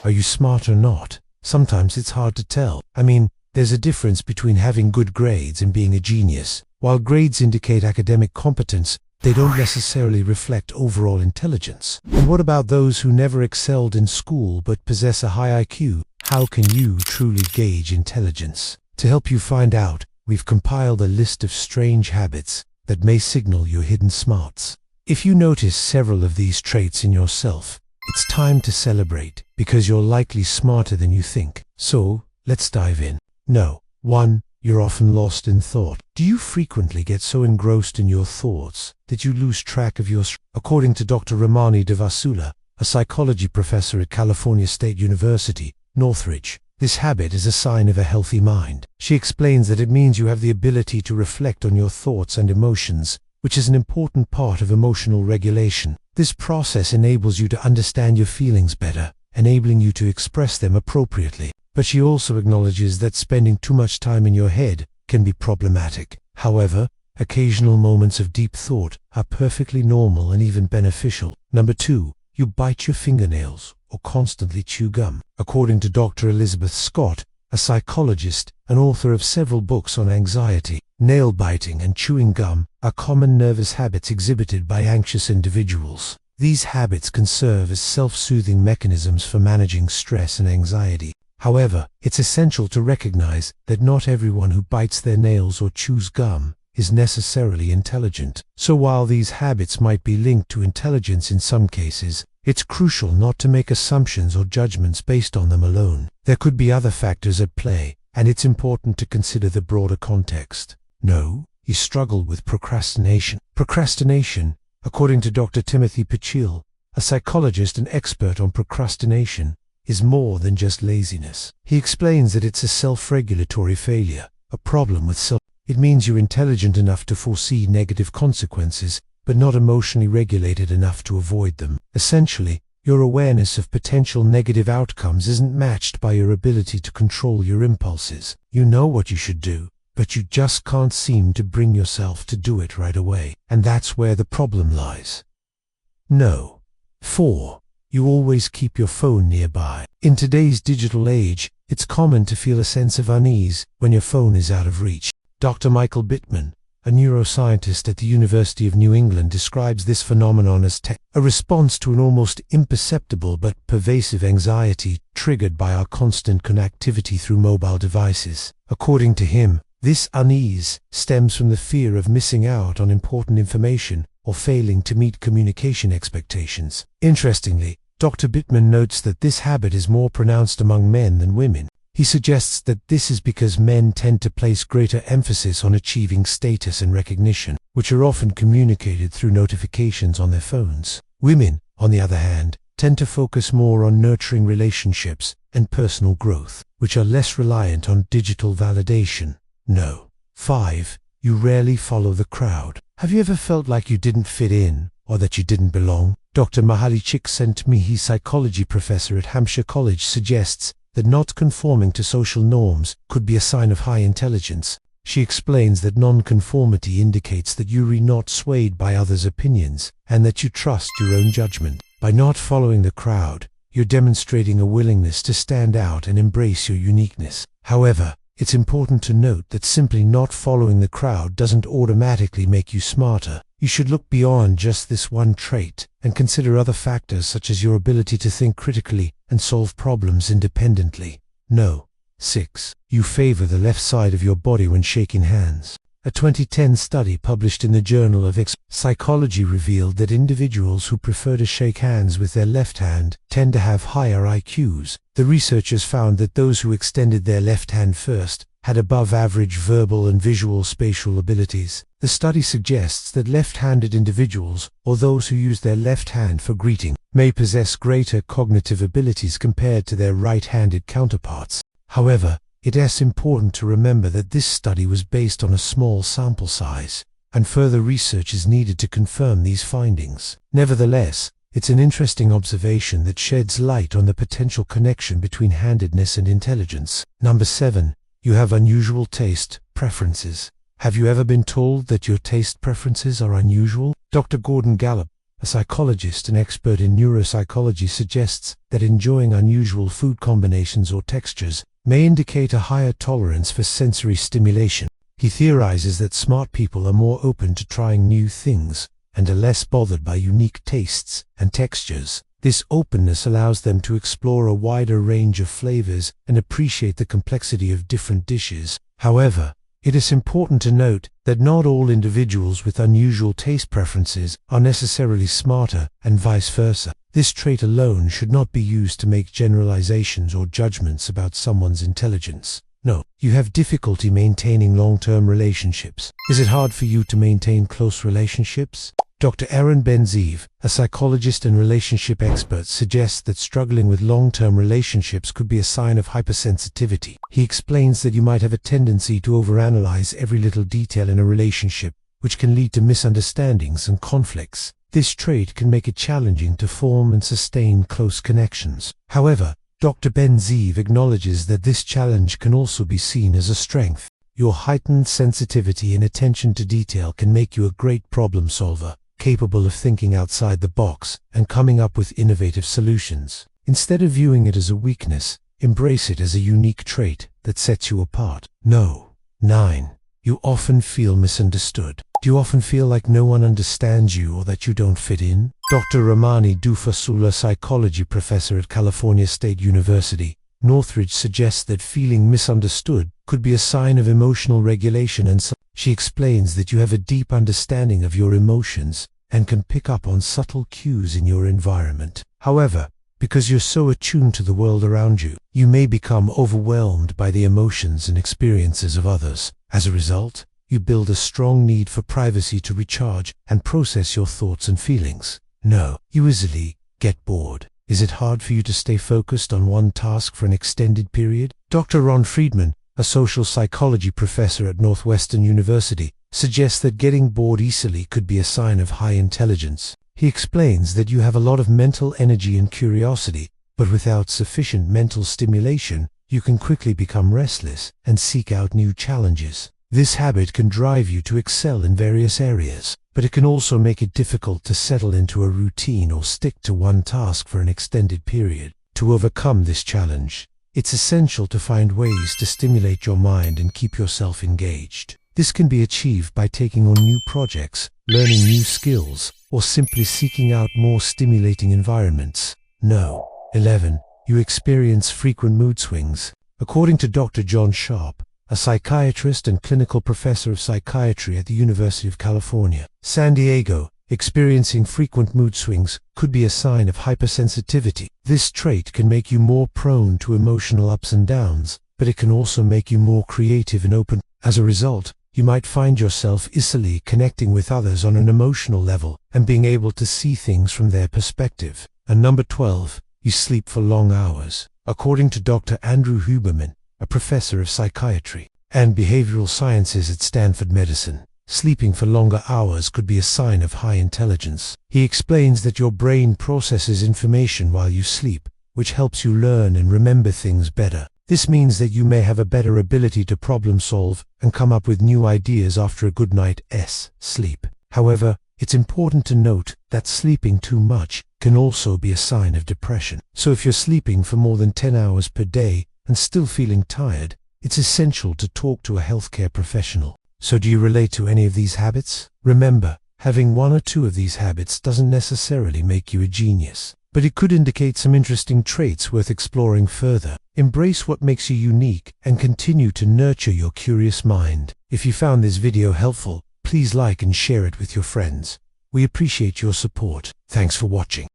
Are you smart or not? Sometimes it's hard to tell. I mean, there's a difference between having good grades and being a genius. While grades indicate academic competence, they don't necessarily reflect overall intelligence. And what about those who never excelled in school but possess a high IQ? How can you truly gauge intelligence? To help you find out, we've compiled a list of strange habits that may signal your hidden smarts. If you notice several of these traits in yourself, it's time to celebrate, because you're likely smarter than you think. So, let's dive in. 1. You're often lost in thought. Do you frequently get so engrossed in your thoughts that you lose track of your... According to Dr. Ramani Devasula, a psychology professor at California State University, Northridge, this habit is a sign of a healthy mind. She explains that it means you have the ability to reflect on your thoughts and emotions, which is an important part of emotional regulation. This process enables you to understand your feelings better, enabling you to express them appropriately. But she also acknowledges that spending too much time in your head can be problematic. However, occasional moments of deep thought are perfectly normal and even beneficial. 2. You bite your fingernails or constantly chew gum. According to Dr. Elizabeth Scott, a psychologist and author of several books on anxiety, nail biting and chewing gum are common nervous habits exhibited by anxious individuals. These habits can serve as self-soothing mechanisms for managing stress and anxiety. However, it's essential to recognize that not everyone who bites their nails or chews gum is necessarily intelligent. So while these habits might be linked to intelligence in some cases, it's crucial not to make assumptions or judgments based on them alone. There could be other factors at play, and it's important to consider the broader context. You struggle with procrastination. Procrastination, according to Dr. Timothy Pichil, a psychologist and expert on procrastination, is more than just laziness. He explains that it's a self-regulatory failure, a problem with self. It means you're intelligent enough to foresee negative consequences, but not emotionally regulated enough to avoid them. Essentially, your awareness of potential negative outcomes isn't matched by your ability to control your impulses. You know what you should do, but you just can't seem to bring yourself to do it right away. And that's where the problem lies. 4. You always keep your phone nearby. In today's digital age, it's common to feel a sense of unease when your phone is out of reach. Dr. Michael Bittman, a neuroscientist at the University of New England, describes this phenomenon as a response to an almost imperceptible but pervasive anxiety triggered by our constant connectivity through mobile devices. According to him, this unease stems from the fear of missing out on important information or failing to meet communication expectations. Interestingly, Dr. Bittman notes that this habit is more pronounced among men than women. He suggests that this is because men tend to place greater emphasis on achieving status and recognition, which are often communicated through notifications on their phones. Women, on the other hand, tend to focus more on nurturing relationships and personal growth, which are less reliant on digital validation. 5. You rarely follow the crowd. Have you ever felt like you didn't fit in, or that you didn't belong? Dr. Mahali Csikszentmihalyi, psychology professor at Hampshire College, suggests that not conforming to social norms could be a sign of high intelligence. She explains that nonconformity indicates that you're not swayed by others' opinions, and that you trust your own judgment. By not following the crowd, you're demonstrating a willingness to stand out and embrace your uniqueness. However, it's important to note that simply not following the crowd doesn't automatically make you smarter. You should look beyond just this one trait and consider other factors such as your ability to think critically and solve problems independently. 6. You favor the left side of your body when shaking hands. A 2010 study published in the Journal of Psychology revealed that individuals who prefer to shake hands with their left hand tend to have higher IQs. The researchers found that those who extended their left hand first had above average verbal and visual spatial abilities. The study suggests that left-handed individuals, or those who use their left hand for greeting, may possess greater cognitive abilities compared to their right-handed counterparts. However, it is important to remember that this study was based on a small sample size, and further research is needed to confirm these findings. Nevertheless, it's an interesting observation that sheds light on the potential connection between handedness and intelligence. 7. You have unusual taste preferences. Have you ever been told that your taste preferences are unusual? Dr. Gordon Gallup, a psychologist and expert in neuropsychology, suggests that enjoying unusual food combinations or textures may indicate a higher tolerance for sensory stimulation. He theorizes that smart people are more open to trying new things and are less bothered by unique tastes and textures. This openness allows them to explore a wider range of flavors and appreciate the complexity of different dishes. However, it is important to note that not all individuals with unusual taste preferences are necessarily smarter, and vice versa. This trait alone should not be used to make generalizations or judgments about someone's intelligence. No, you have difficulty maintaining long-term relationships. Is it hard for you to maintain close relationships? Dr. Aaron Ben-Zeev, a psychologist and relationship expert, suggests that struggling with long-term relationships could be a sign of hypersensitivity. He explains that you might have a tendency to overanalyze every little detail in a relationship, which can lead to misunderstandings and conflicts. This trait can make it challenging to form and sustain close connections. However, Dr. Ben-Zeev acknowledges that this challenge can also be seen as a strength. Your heightened sensitivity and attention to detail can make you a great problem solver, capable of thinking outside the box and coming up with innovative solutions. Instead of viewing it as a weakness, embrace it as a unique trait that sets you apart. No. 9. You often feel misunderstood. Do you often feel like no one understands you or that you don't fit in? Dr. Ramani Dufasula, a psychology professor at California State University, Northridge, suggests that feeling misunderstood could be a sign of emotional regulation, and she explains that you have a deep understanding of your emotions and can pick up on subtle cues in your environment. However, because you're so attuned to the world around you, you may become overwhelmed by the emotions and experiences of others. As a result, you build a strong need for privacy to recharge and process your thoughts and feelings. No, you easily get bored. Is it hard for you to stay focused on one task for an extended period? Dr. Ron Friedman, a social psychology professor at Northwestern University, suggests that getting bored easily could be a sign of high intelligence. He explains that you have a lot of mental energy and curiosity, but without sufficient mental stimulation, you can quickly become restless and seek out new challenges. This habit can drive you to excel in various areas, but it can also make it difficult to settle into a routine or stick to one task for an extended period. To overcome this challenge, it's essential to find ways to stimulate your mind and keep yourself engaged. This can be achieved by taking on new projects, learning new skills, or simply seeking out more stimulating environments. No. 11. You experience frequent mood swings. According to Dr. John Sharp, a psychiatrist and clinical professor of psychiatry at the University of California, San Diego, experiencing frequent mood swings could be a sign of hypersensitivity. This trait can make you more prone to emotional ups and downs, but it can also make you more creative and open. As a result, you might find yourself easily connecting with others on an emotional level and being able to see things from their perspective. And number 12, you sleep for long hours. According to Dr. Andrew Huberman, a professor of psychiatry and behavioral sciences at Stanford Medicine, sleeping for longer hours could be a sign of high intelligence. He explains that your brain processes information while you sleep, which helps you learn and remember things better. This means that you may have a better ability to problem solve and come up with new ideas after a good night's sleep. However, it's important to note that sleeping too much can also be a sign of depression. So if you're sleeping for more than 10 hours per day and still feeling tired, it's essential to talk to a healthcare professional. So do you relate to any of these habits? Remember, having one or two of these habits doesn't necessarily make you a genius, but it could indicate some interesting traits worth exploring further. Embrace what makes you unique and continue to nurture your curious mind. If you found this video helpful, please like and share it with your friends. We appreciate your support. Thanks for watching.